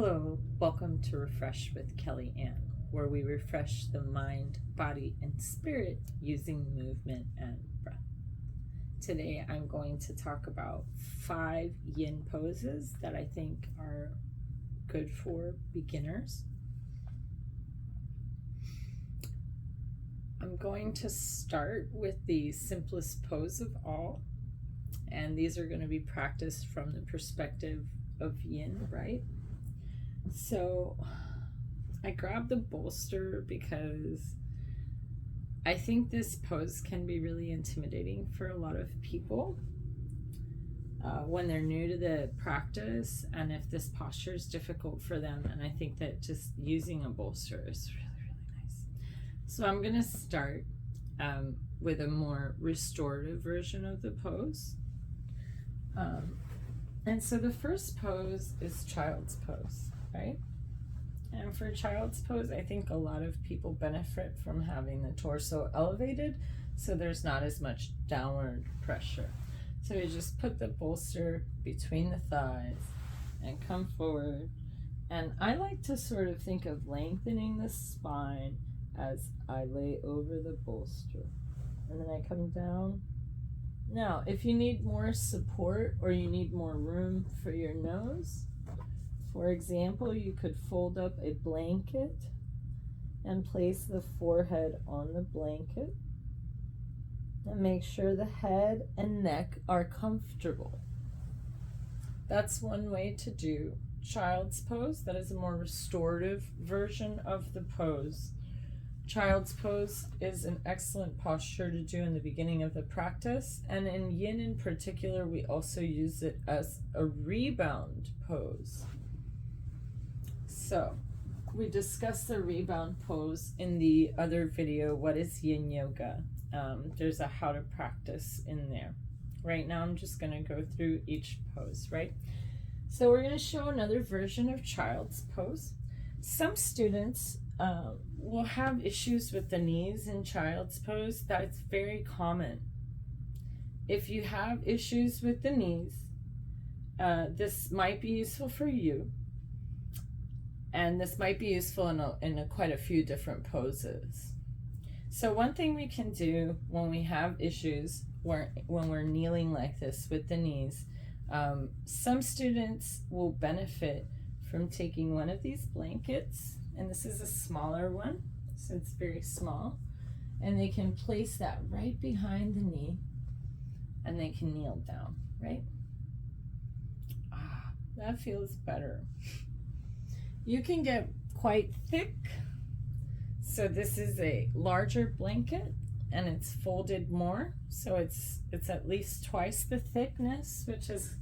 Hello, welcome to Refresh with Kelly Ann, where we refresh the mind, body, and spirit using movement and breath. Today I'm going to talk about 5 yin poses that I think are good for beginners. I'm going to start with the simplest pose of all, and these are going to be practiced from the perspective of yin, right? So I grabbed the bolster because I think this pose can be really intimidating for a lot of people when they're new to the practice, and if this posture is difficult for them. And I think that just using a bolster is really nice. So I'm going to start with a more restorative version of the pose. And so the first pose is child's pose, right? And for child's pose, I think a lot of people benefit from having the torso elevated, so there's not as much downward pressure. So you just put the bolster between the thighs and come forward. And I like to sort of think of lengthening the spine as I lay over the bolster. And then I come down. Now, if you need more support or you need more room for your nose, for example, you could fold up a blanket and place the forehead on the blanket and make sure the head and neck are comfortable. That's one way to do child's pose. That is a more restorative version of the pose. Child's pose is an excellent posture to do in the beginning of the practice, and in yin in particular, we also use it as a rebound pose. So we discussed the rebound pose in the other video, What is Yin Yoga? There's a how to practice in there. Right now I'm just going to go through each pose, right? So we're going to show another version of child's pose. Some students will have issues with the knees in child's pose. That's very common. If you have issues with the knees, this might be useful for you. And this might be useful in quite a few different poses. So one thing we can do when we have issues when we're kneeling like this with the knees, some students will benefit from taking one of these blankets, and this is a smaller one, so it's very small, and they can place that right behind the knee, and they can kneel down, right? That feels better. You can get quite thick. So this is a larger blanket and it's folded more. So it's at least twice the thickness, which is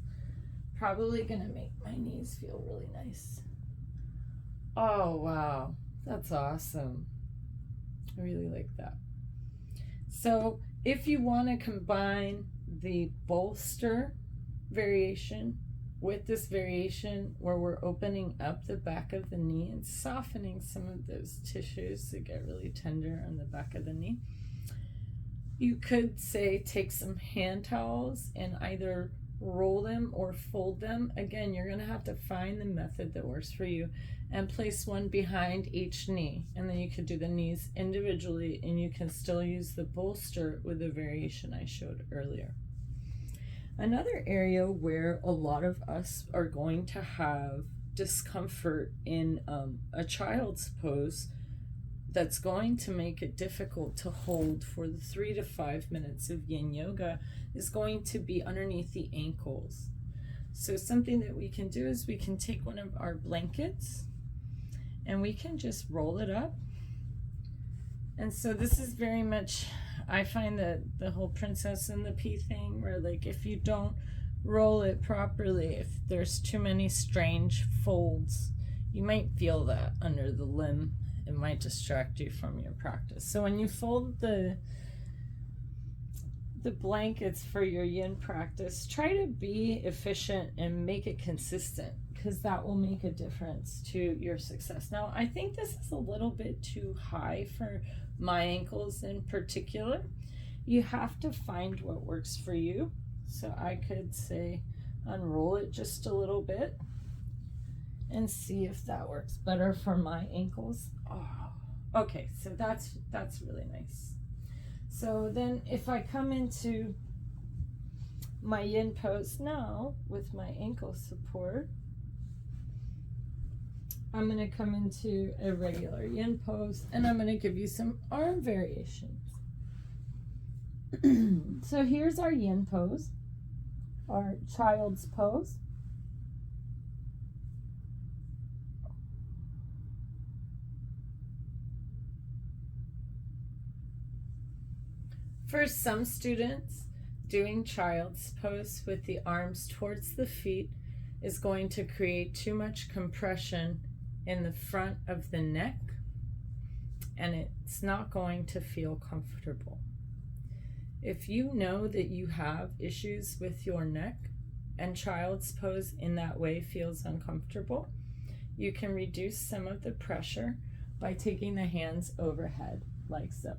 probably gonna make my knees feel really nice. Oh, wow, that's awesome. I really like that. So if you wanna combine the bolster variation with this variation where we're opening up the back of the knee and softening some of those tissues that get really tender on the back of the knee, you could say take some hand towels and either roll them or fold them. Again, you're going to have to find the method that works for you and place one behind each knee, and then you could do the knees individually, and you can still use the bolster with the variation I showed earlier. Another area where a lot of us are going to have discomfort in a child's pose that's going to make it difficult to hold for the 3 to 5 minutes of yin yoga is going to be underneath the ankles. So something that we can do is we can take one of our blankets and we can just roll it up. And so this is very much, I find that the whole princess and the pea thing, where like if you don't roll it properly, if there's too many strange folds, you might feel that under the limb. It might distract you from your practice. So when you fold the blankets for your yin practice, try to be efficient and make it consistent, because that will make a difference to your success. Now, I think this is a little bit too high for my ankles in particular. You have to find what works for you. So I could say unroll it just a little bit and see if that works better for my ankles. Oh, okay, so that's really nice. So then if I come into my yin pose now with my ankle support, I'm going to come into a regular yin pose, and I'm going to give you some arm variations. So here's our yin pose, our child's pose. For some students, doing child's pose with the arms towards the feet is going to create too much compression in the front of the neck, and it's not going to feel comfortable. If you know that you have issues with your neck and child's pose in that way feels uncomfortable, you can reduce some of the pressure by taking the hands overhead like so.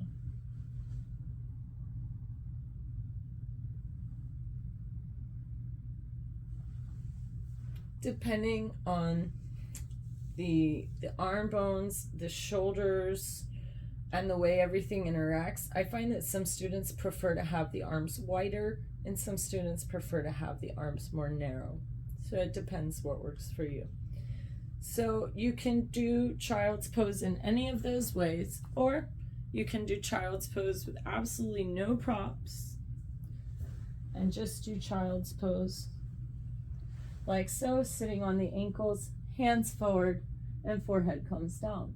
Depending on the arm bones, the shoulders, and the way everything interacts, I find that some students prefer to have the arms wider and some students prefer to have the arms more narrow. So it depends what works for you. So you can do child's pose in any of those ways, or you can do child's pose with absolutely no props and just do child's pose like so, sitting on the ankles, hands forward, and forehead comes down.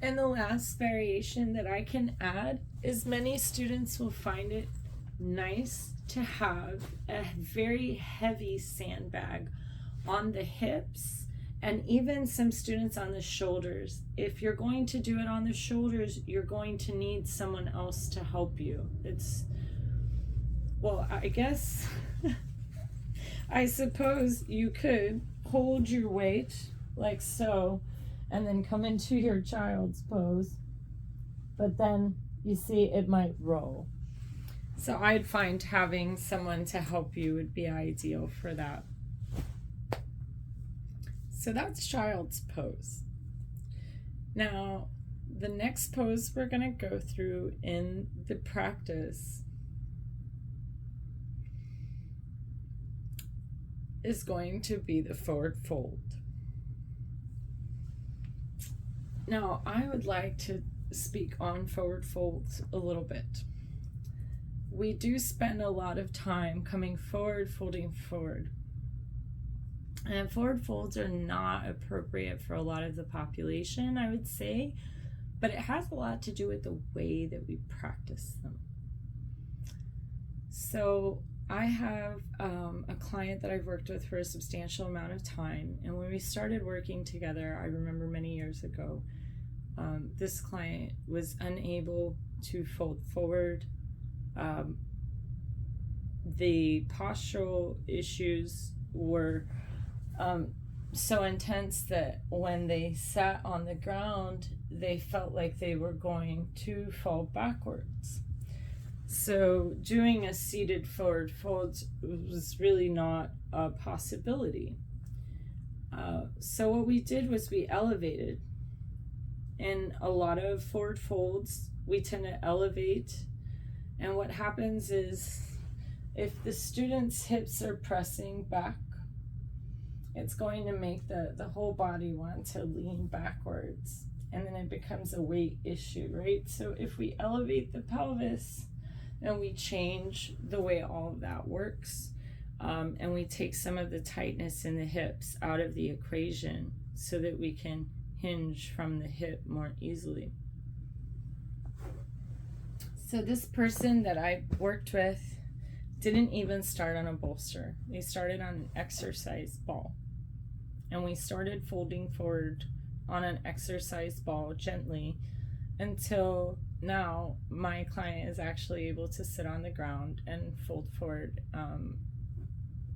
And the last variation that I can add is many students will find it nice to have a very heavy sandbag on the hips, and even some students on the shoulders. If you're going to do it on the shoulders, you're going to need someone else to help you. Well, I guess, I suppose you could hold your weight like so, and then come into your child's pose, but then you see it might roll. So I'd find having someone to help you would be ideal for that. So that's child's pose. Now, the next pose we're going to go through in the practice is going to be the forward fold. Now, I would like to speak on forward folds a little bit. We do spend a lot of time coming forward, folding forward. And forward folds are not appropriate for a lot of the population, I would say, but it has a lot to do with the way that we practice them. So I have a client that I've worked with for a substantial amount of time, and when we started working together, I remember many years ago, this client was unable to fold forward. The postural issues were so intense that when they sat on the ground, they felt like they were going to fall backwards. So doing a seated forward fold was really not a possibility. So what we did was we elevated. In a lot of forward folds, we tend to elevate, and what happens is if the student's hips are pressing back, it's going to make the whole body want to lean backwards, and then it becomes a weight issue, right? So if we elevate the pelvis and we change the way all of that works, and we take some of the tightness in the hips out of the equation so that we can hinge from the hip more easily. So this person that I worked with didn't even start on a bolster. They started on an exercise ball. And we started folding forward on an exercise ball gently until now my client is actually able to sit on the ground and fold forward. And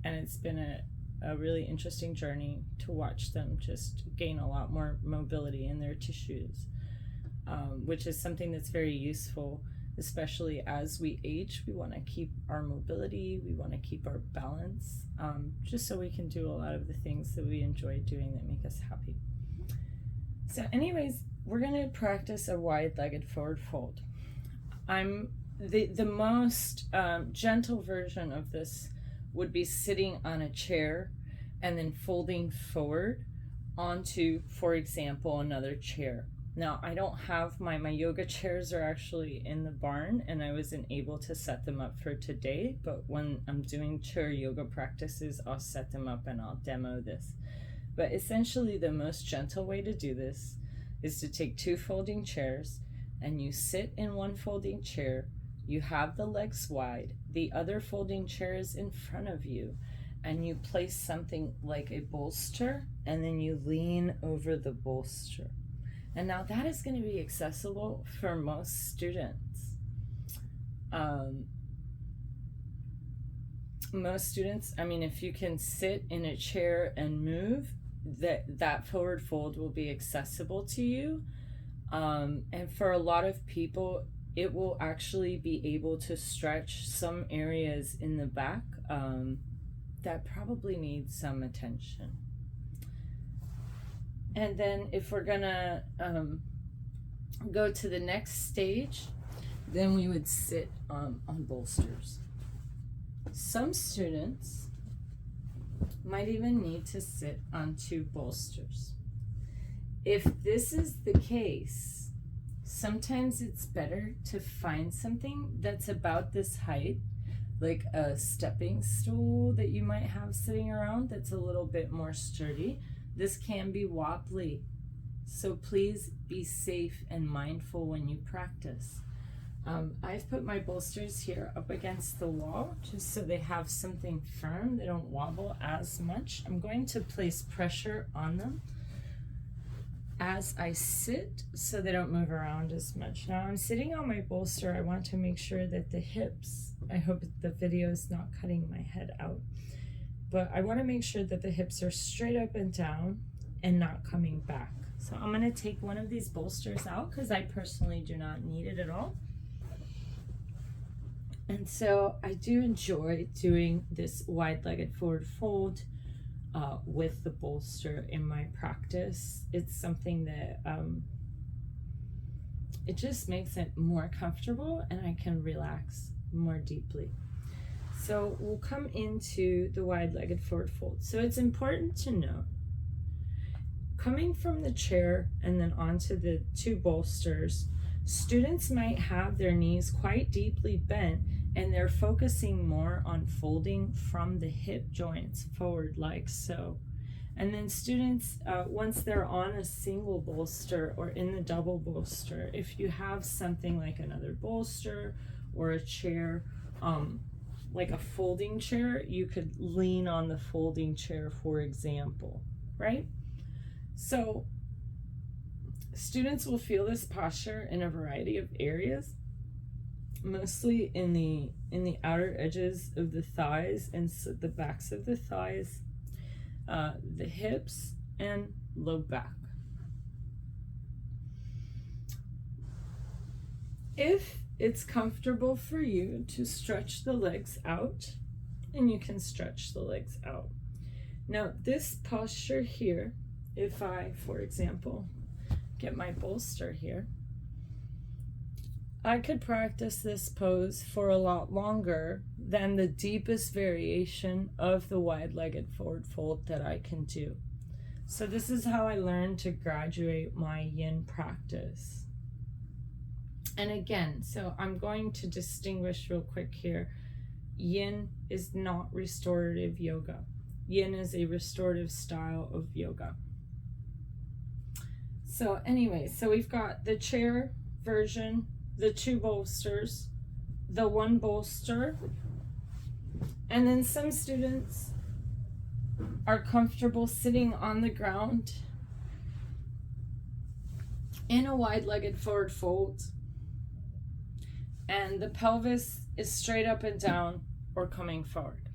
it's been a really interesting journey to watch them just gain a lot more mobility in their tissues, which is something that's very useful especially as we age. We want to keep our mobility, we want to keep our balance, just so we can do a lot of the things that we enjoy doing that make us happy. So anyways, we're going to practice a wide-legged forward fold. The most gentle version of this would be sitting on a chair and then folding forward onto, for example, another chair. Now, I don't have my yoga chairs are actually in the barn, and I wasn't able to set them up for today, but when I'm doing chair yoga practices, I'll set them up and I'll demo this. But essentially, the most gentle way to do this is to take 2 folding chairs, and you sit in one folding chair, you have the legs wide, the other folding chair is in front of you, and you place something like a bolster, and then you lean over the bolster. And now that is going to be accessible for most students. Most students, I mean, if you can sit in a chair and move, that forward fold will be accessible to you. And for a lot of people, it will actually be able to stretch some areas in the back that probably need some attention. And then if we're gonna go to the next stage, then we would sit on bolsters. Some students might even need to sit on 2 bolsters. If this is the case, sometimes it's better to find something that's about this height, like a stepping stool that you might have sitting around that's a little bit more sturdy. This can be wobbly, so please be safe and mindful when you practice. I've put my bolsters here up against the wall just so they have something firm, they don't wobble as much. I'm going to place pressure on them as I sit so they don't move around as much. Now I'm sitting on my bolster. I want to make sure that the hips, I hope the video is not cutting my head out, but I want to make sure that the hips are straight up and down and not coming back. So I'm going to take one of these bolsters out because I personally do not need it at all. And so I do enjoy doing this wide-legged forward fold with the bolster in my practice. It's something that it just makes it more comfortable and I can relax more deeply. So we'll come into the wide-legged forward fold. So it's important to know, coming from the chair and then onto the 2 bolsters, students might have their knees quite deeply bent and they're focusing more on folding from the hip joints forward like so. And then students, once they're on a single bolster or in the double bolster, if you have something like another bolster or a chair, like a folding chair, you could lean on the folding chair, for example, right? So students will feel this posture in a variety of areas, mostly in the outer edges of the thighs and the backs of the thighs, the hips, and low back. If it's comfortable for you to stretch the legs out, and you can stretch the legs out. Now this posture here, if I, for example, get my bolster here, I could practice this pose for a lot longer than the deepest variation of the wide-legged forward fold that I can do. So this is how I learned to graduate my yin practice. And again, so I'm going to distinguish real quick here. Yin is not restorative yoga. Yin is a restorative style of yoga. So anyway, so we've got the chair version, the 2 bolsters, the 1 bolster, and then some students are comfortable sitting on the ground in a wide-legged forward fold, and the pelvis is straight up and down or coming forward.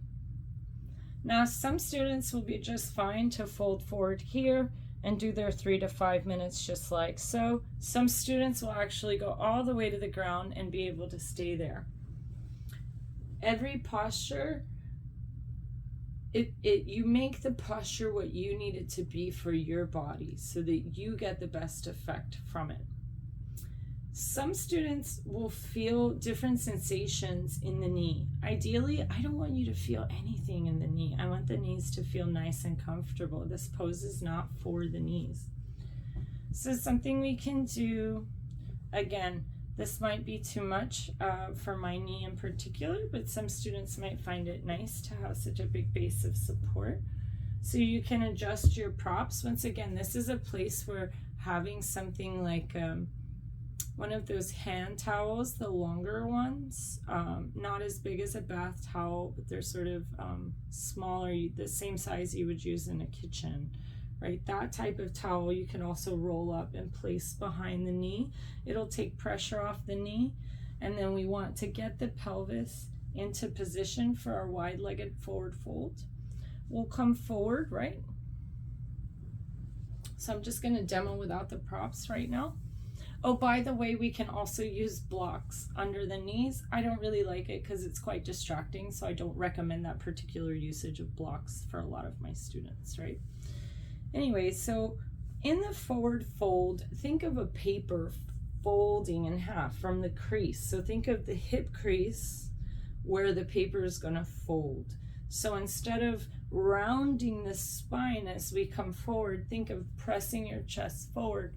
Now some students will be just fine to fold forward here and do their 3 to 5 minutes just like so. Some students will actually go all the way to the ground and be able to stay there. Every posture, you make the posture what you need it to be for your body so that you get the best effect from it. Some students will feel different sensations in the knee. Ideally, I don't want you to feel anything in the knee. I want the knees to feel nice and comfortable. This pose is not for the knees. So something we can do, again, this might be too much for my knee in particular, but some students might find it nice to have such a big base of support. So you can adjust your props. Once again, this is a place where having something like one of those hand towels, the longer ones, not as big as a bath towel, but they're sort of smaller, the same size you would use in a kitchen, right? That type of towel you can also roll up and place behind the knee. It'll take pressure off the knee, and then we want to get the pelvis into position for our wide-legged forward fold. We'll come forward, right? So I'm just going to demo without the props right now. Oh, by the way, we can also use blocks under the knees. I don't really like it because it's quite distracting, so I don't recommend that particular usage of blocks for a lot of my students, right? Anyway, so in the forward fold, think of a paper folding in half from the crease. So think of the hip crease where the paper is going to fold. So instead of rounding the spine as we come forward, think of pressing your chest forward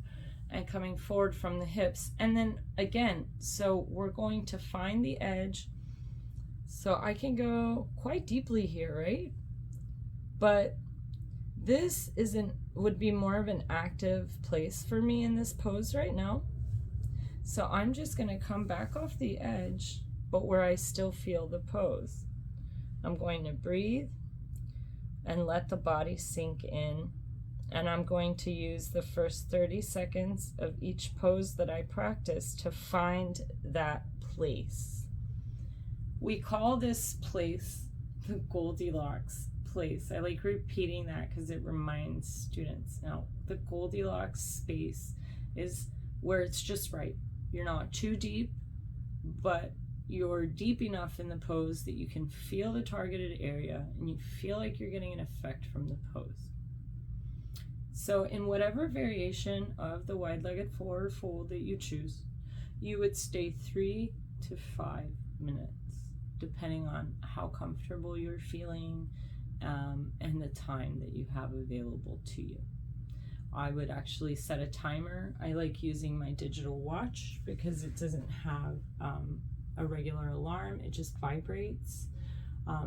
and coming forward from the hips. And then again, so we're going to find the edge. So I can go quite deeply here, right? But this would be more of an active place for me in this pose right now. So I'm just going to come back off the edge, but where I still feel the pose. I'm going to breathe and let the body sink in. And I'm going to use the first 30 seconds of each pose that I practice to find that place. We call this place the Goldilocks place. I like repeating that because it reminds students. Now, the Goldilocks space is where it's just right. You're not too deep, but you're deep enough in the pose that you can feel the targeted area and you feel like you're getting an effect from the pose. So in whatever variation of the wide-legged forward fold that you choose, you would stay 3 to 5 minutes, depending on how comfortable you're feeling and the time that you have available to you. I would actually set a timer. I like using my digital watch because it doesn't have a regular alarm. It just vibrates.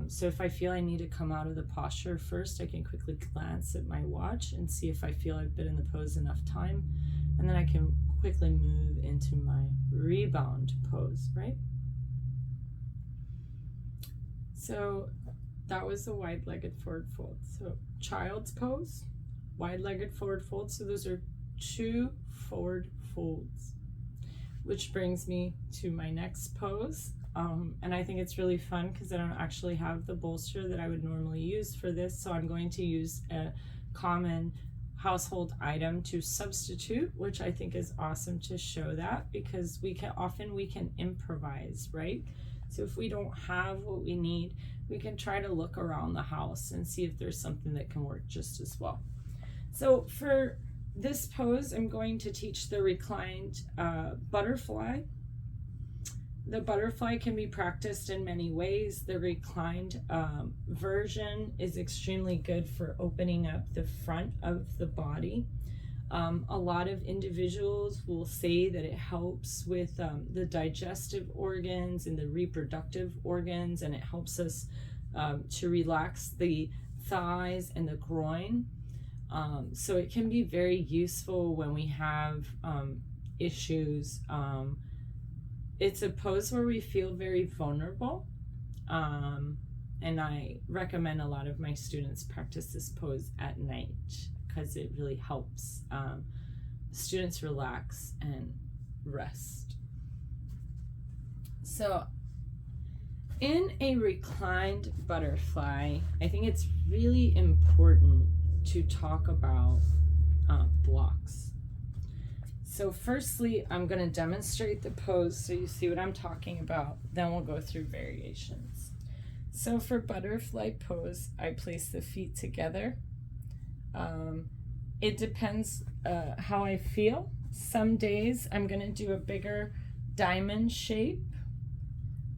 So if I feel I need to come out of the posture first, I can quickly glance at my watch and see if I feel I've been in the pose enough time, and then I can quickly move into my rebound pose, right? So that was the wide-legged forward fold. So child's pose, wide-legged forward fold. So those are 2 forward folds, which brings me to my next pose. And I think it's really fun because I don't actually have the bolster that I would normally use for this. So I'm going to use a common household item to substitute, which I think is awesome to show that, because we can improvise, right? So if we don't have what we need, we can try to look around the house and see if there's something that can work just as well. So for this pose, I'm going to teach the reclined butterfly. The butterfly can be practiced in many ways. The reclined version is extremely good for opening up the front of the body. A lot of individuals will say that it helps with the digestive organs and the reproductive organs, and it helps us to relax the thighs and the groin. So it can be very useful when we have issues. It's a pose where we feel very vulnerable, and I recommend a lot of my students practice this pose at night because it really helps students relax and rest. So in a reclined butterfly, I think it's really important to talk about blocks. So firstly, I'm going to demonstrate the pose so you see what I'm talking about. Then we'll go through variations. So for butterfly pose, I place the feet together. It depends how I feel. Some days I'm going to do a bigger diamond shape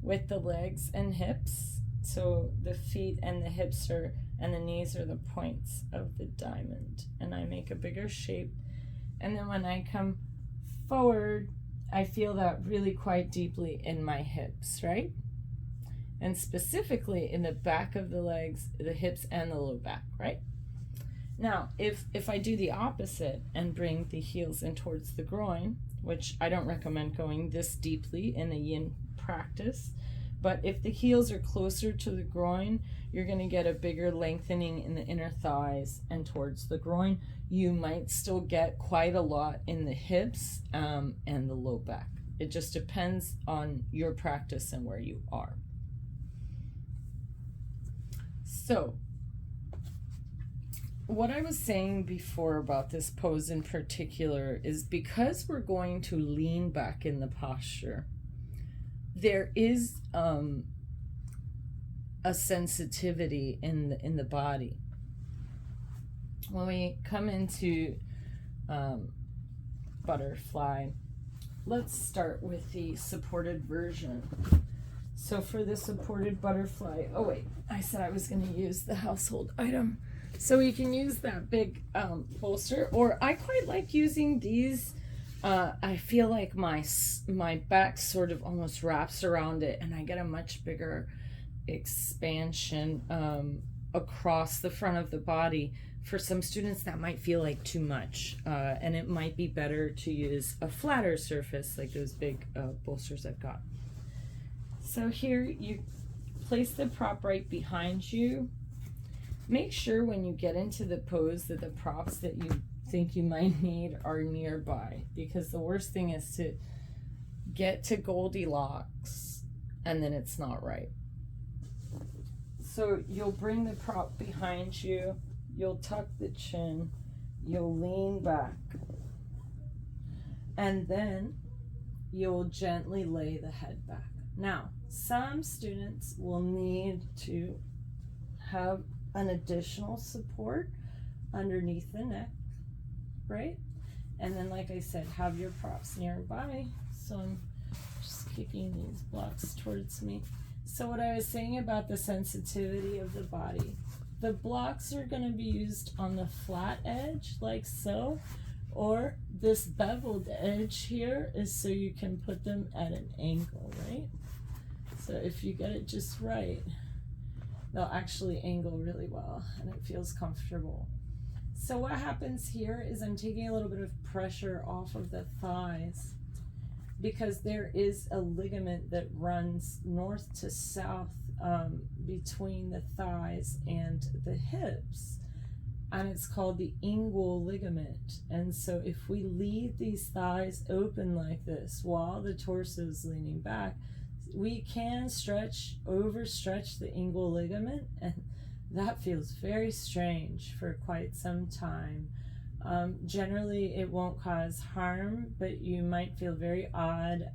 with the legs and hips. So the feet and the hips and the knees are the points of the diamond. And I make a bigger shape. And then when I come forward, I feel that really quite deeply in my hips, right? And specifically in the back of the legs, the hips and the low back, right? Now, if I do the opposite and bring the heels in towards the groin, which I don't recommend going this deeply in a yin practice, but if the heels are closer to the groin, you're going to get a bigger lengthening in the inner thighs and towards the groin. You might still get quite a lot in the hips and the low back. It just depends on your practice and where you are. So, what I was saying before about this pose in particular is because we're going to lean back in the posture, there is a sensitivity in the body. When we come into butterfly, let's start with the supported version. So for the supported butterfly, oh wait, I said I was going to use the household item. So you can use that big bolster, or I quite like using these. I feel like my back sort of almost wraps around it, and I get a much bigger expansion across the front of the body. For some students, that might feel like too much, and it might be better to use a flatter surface like those big bolsters I've got. So here you place the prop right behind you. Make sure when you get into the pose that the props that you think you might need are nearby, because the worst thing is to get to Goldilocks and then it's not right. So you'll bring the prop behind you, you'll tuck the chin, you'll lean back, and then you'll gently lay the head back. Now, some students will need to have an additional support underneath the neck, right? And then, like I said, have your props nearby. So I'm just kicking these blocks towards me. So what I was saying about the sensitivity of the body, the blocks are going to be used on the flat edge like so, or this beveled edge here is so you can put them at an angle, right? So if you get it just right, they'll actually angle really well and it feels comfortable. So what happens here is I'm taking a little bit of pressure off of the thighs, because there is a ligament that runs north to south between the thighs and the hips, and it's called the inguinal ligament. And so if we leave these thighs open like this while the torso is leaning back, we can overstretch the inguinal ligament, and that feels very strange for quite some time. Generally, it won't cause harm, but you might feel very odd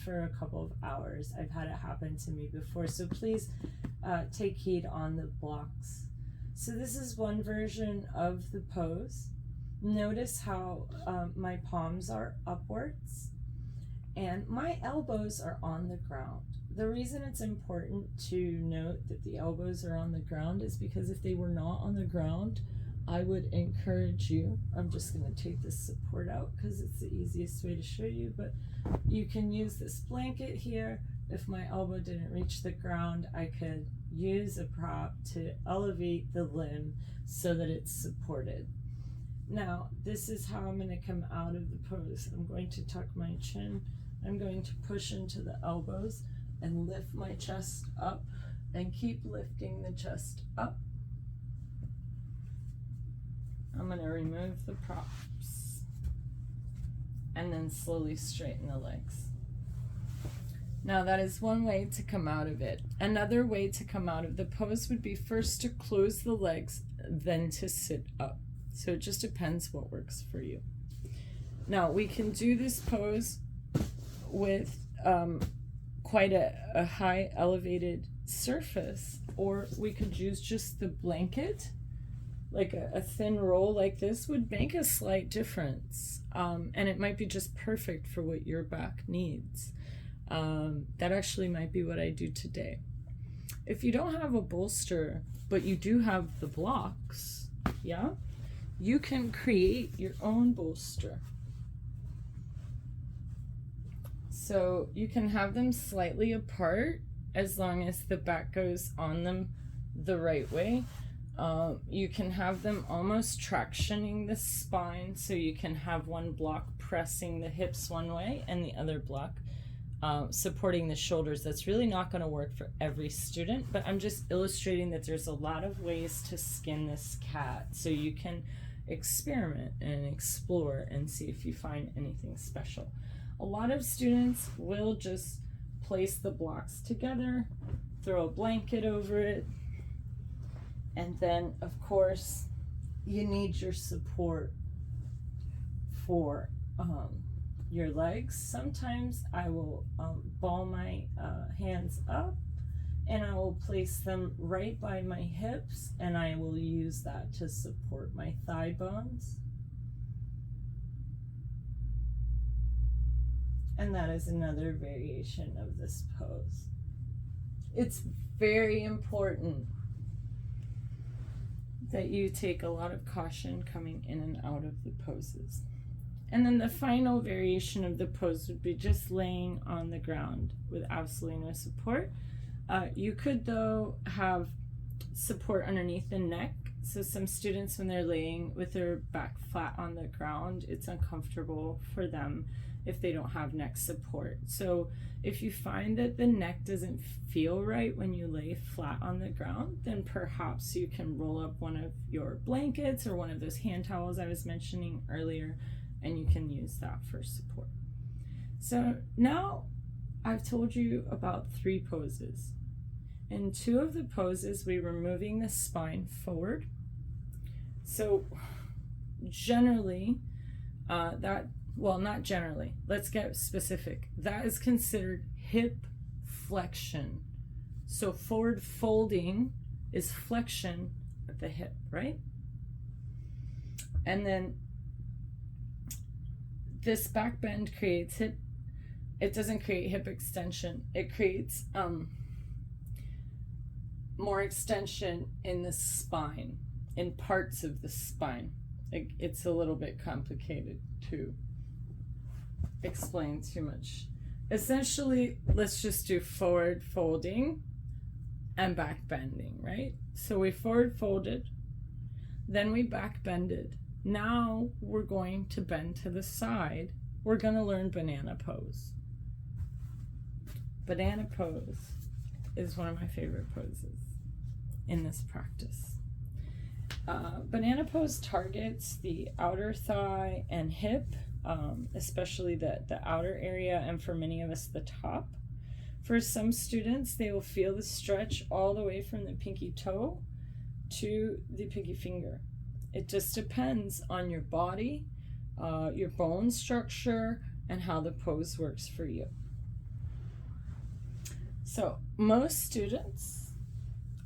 for a couple of hours. I've had it happen to me before, so please take heed on the blocks. So this is one version of the pose. Notice how my palms are upwards and my elbows are on the ground. The reason it's important to note that the elbows are on the ground is because if they were not on the ground, I would encourage you, I'm just going to take this support out because it's the easiest way to show you, but you can use this blanket here. If my elbow didn't reach the ground, I could use a prop to elevate the limb so that it's supported. Now, this is how I'm going to come out of the pose. I'm going to tuck my chin. I'm going to push into the elbows and lift my chest up and keep lifting the chest up. I'm going to remove the props and then slowly straighten the legs. Now that is one way to come out of it. Another way to come out of the pose would be first to close the legs, then to sit up. So it just depends what works for you. Now we can do this pose with quite a high elevated surface, or we could use just the blanket. Like a thin roll like this would make a slight difference, and it might be just perfect for what your back needs. That actually might be what I do today. If you don't have a bolster, but you do have the blocks, yeah, you can create your own bolster. So you can have them slightly apart as long as the back goes on them the right way. You can have them almost tractioning the spine, so you can have one block pressing the hips one way and the other block supporting the shoulders. That's really not going to work for every student, but I'm just illustrating that there's a lot of ways to skin this cat, so you can experiment and explore and see if you find anything special. A lot of students will just place the blocks together, throw a blanket over it, and then of course you need your support for your legs. Sometimes I will ball my hands up and I will place them right by my hips, and I will use that to support my thigh bones. And that is another variation of this pose. It's very important that you take a lot of caution coming in and out of the poses. And then the final variation of the pose would be just laying on the ground with absolutely no support. You could, though, have support underneath the neck. So some students, when they're laying with their back flat on the ground, it's uncomfortable for them if they don't have neck support. So if you find that the neck doesn't feel right when you lay flat on the ground, then perhaps you can roll up one of your blankets or one of those hand towels I was mentioning earlier, and you can use that for support. So now I've told you about 3 poses. In 2 of the poses, we were moving the spine forward. So generally, not generally, let's get specific. That is considered hip flexion. So forward folding is flexion at the hip, right? And then this back bend creates hip, it doesn't create hip extension. It creates more extension in the spine, in parts of the spine. It's a little bit complicated to explain too much. Essentially, let's just do forward folding and back bending, right? So we forward folded, then we back bended. Now we're going to bend to the side. We're going to learn banana pose. Banana pose is one of my favorite poses in this practice. Banana pose targets the outer thigh and hip, especially the outer area, and for many of us, the top. For some students, they will feel the stretch all the way from the pinky toe to the pinky finger. It just depends on your body, your bone structure, and how the pose works for you. So most students,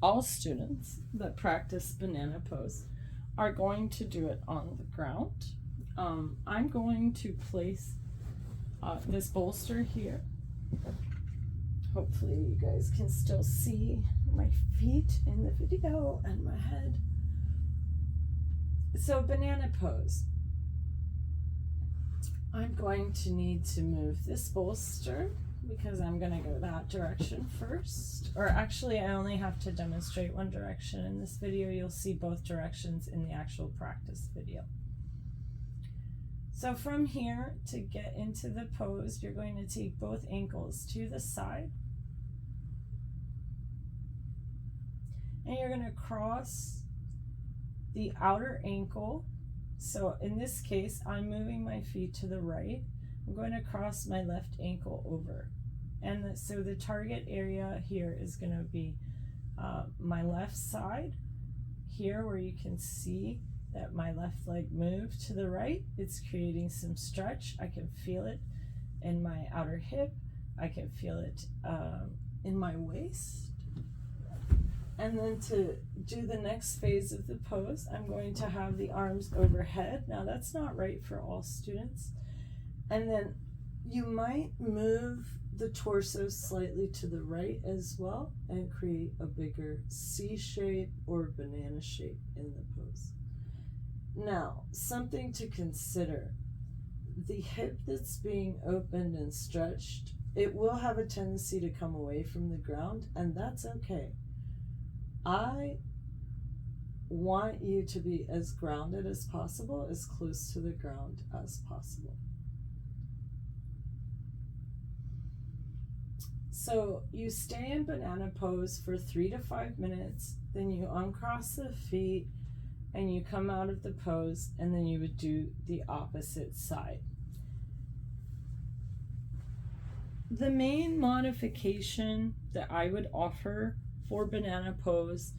all students that practice banana pose are going to do it on the ground. I'm going to place this bolster here. Hopefully you guys can still see my feet in the video and my head. So banana pose. I'm going to need to move this bolster because I'm going to go that direction first. Or actually, I only have to demonstrate one direction in this video. You'll see both directions in the actual practice video. So from here, to get into the pose, you're going to take both ankles to the side. And you're going to cross the outer ankle. So in this case, I'm moving my feet to the right. I'm going to cross my left ankle over. And so the target area here is going to be my left side, here where you can see that my left leg moved to the right. It's creating some stretch. I can feel it in my outer hip. I can feel it in my waist. And then to do the next phase of the pose, I'm going to have the arms overhead. Now that's not right for all students. And then you might move the torso slightly to the right as well and create a bigger C shape or banana shape in the pose. Now, something to consider. The hip that's being opened and stretched, it will have a tendency to come away from the ground, and that's okay. I want you to be as grounded as possible, as close to the ground as possible. So you stay in banana pose for 3 to 5 minutes, then you uncross the feet and you come out of the pose, and then you would do the opposite side. The main modification that I would offer for banana pose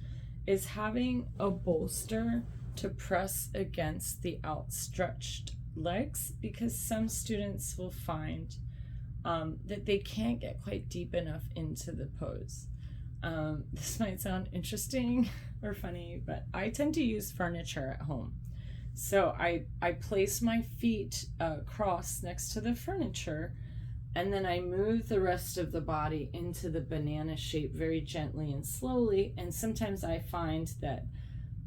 is having a bolster to press against the outstretched legs, because some students will find that they can't get quite deep enough into the pose. This might sound interesting or funny, but I tend to use furniture at home. So I place my feet crossed next to the furniture, and then I move the rest of the body into the banana shape very gently and slowly. And sometimes I find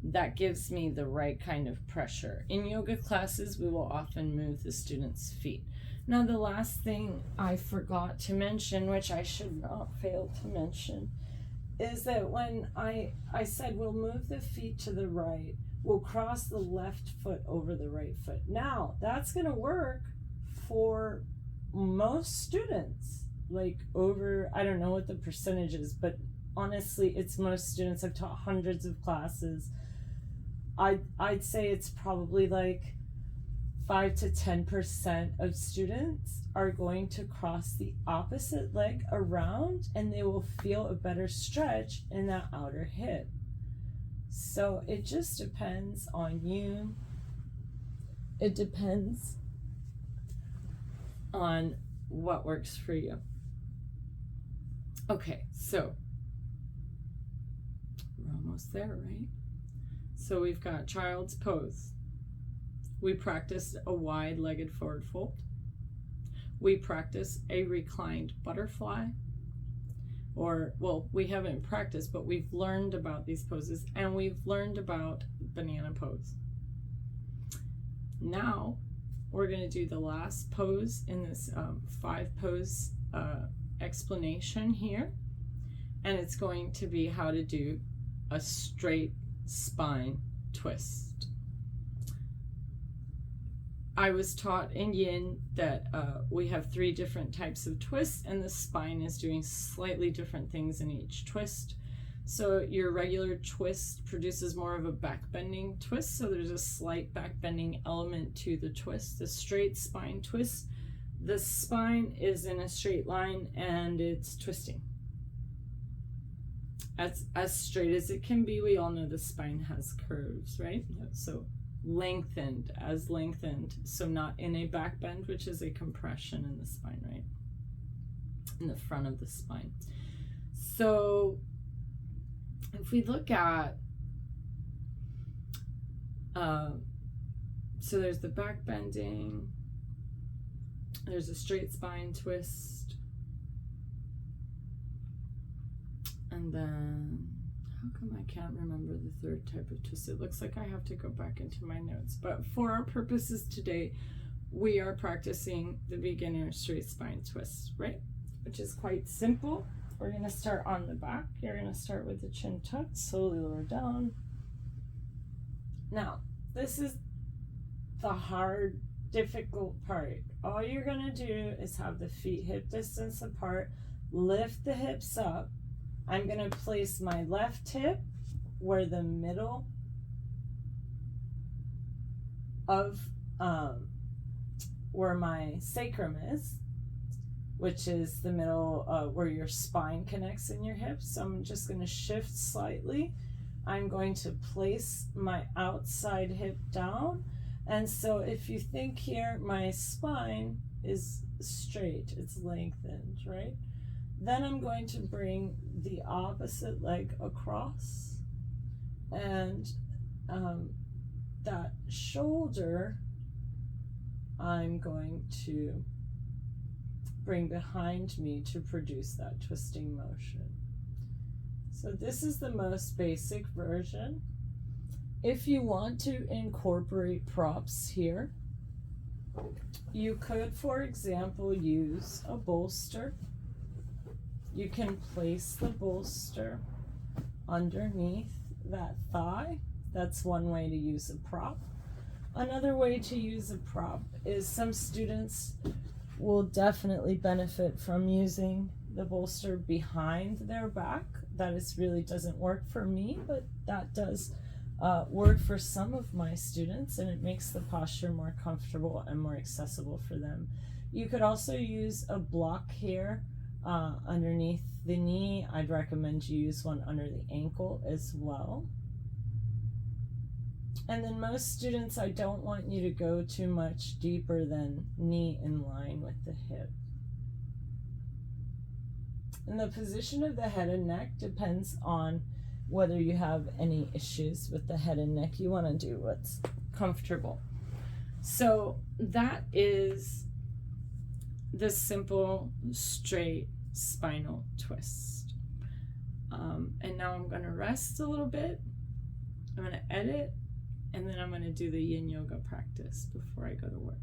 that gives me the right kind of pressure. In yoga classes, we will often move the students' feet. Now, the last thing I forgot to mention, which I should not fail to mention, is that when I said we'll move the feet to the right, we'll cross the left foot over the right foot. Now, that's going to work for most students, like over, I don't know what the percentage is, but honestly, it's most students. I've taught hundreds of classes. I'd say it's probably like 5 to 10% of students are going to cross the opposite leg around, and they will feel a better stretch in that outer hip. So it just depends on you. It depends on what works for you. Okay, so we're almost there, right? So we've got child's pose. We practiced a wide-legged forward fold. We practice a reclined butterfly. Or, well, we haven't practiced, but we've learned about these poses, and we've learned about banana pose. Now, we're going to do the last pose in this 5-pose explanation here, and it's going to be how to do a straight spine twist. I was taught in Yin that we have 3 different types of twists, and the spine is doing slightly different things in each twist. So your regular twist produces more of a back-bending twist, so there's a slight back-bending element to the twist. The straight spine twist, the spine is in a straight line and it's twisting. As straight as it can be. We all know the spine has curves, right? So lengthened, so not in a back bend, which is a compression in the spine, right? In the front of the spine. So if we look at, so there's the back bending, there's a straight spine twist, and then how come I can't remember the 3rd type of twist? It looks like I have to go back into my notes, but for our purposes today, we are practicing the beginner straight spine twist, right? Which is quite simple. We're going to start on the back. You're going to start with the chin tucked, slowly lower down. Now, this is the hard, difficult part. All you're going to do is have the feet hip distance apart, lift the hips up. I'm going to place my left hip where the middle of where my sacrum is, which is the middle where your spine connects in your hips. So I'm just going to shift slightly I'm going to place my outside hip down. And so if you think here, my spine is straight, it's lengthened, right? Then I'm going to bring the opposite leg across, and that shoulder I'm going to bring behind me to produce that twisting motion. So this is the most basic version. If you want to incorporate props here, you could, for example, use a bolster. You can place the bolster underneath that thigh. That's one way to use a prop. Another way to use a prop is some students will definitely benefit from using the bolster behind their back. That really doesn't work for me, but that does work for some of my students, and it makes the posture more comfortable and more accessible for them. You could also use a block here underneath the knee. I'd recommend you use one under the ankle as well. And then most students, I don't want you to go too much deeper than knee in line with the hip. And the position of the head and neck depends on whether you have any issues with the head and neck. You want to do what's comfortable. So that is the simple straight spinal twist. And now I'm going to rest a little bit. I'm going to edit, and then I'm going to do the Yin Yoga practice before I go to work.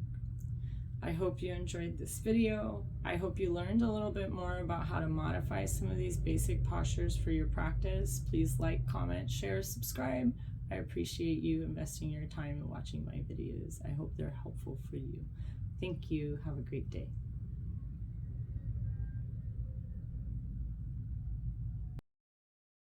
I hope you enjoyed this video. I hope you learned a little bit more about how to modify some of these basic postures for your practice. Please like, comment, share, subscribe. I appreciate you investing your time in watching my videos. I hope they're helpful for you. Thank you. Have a great day.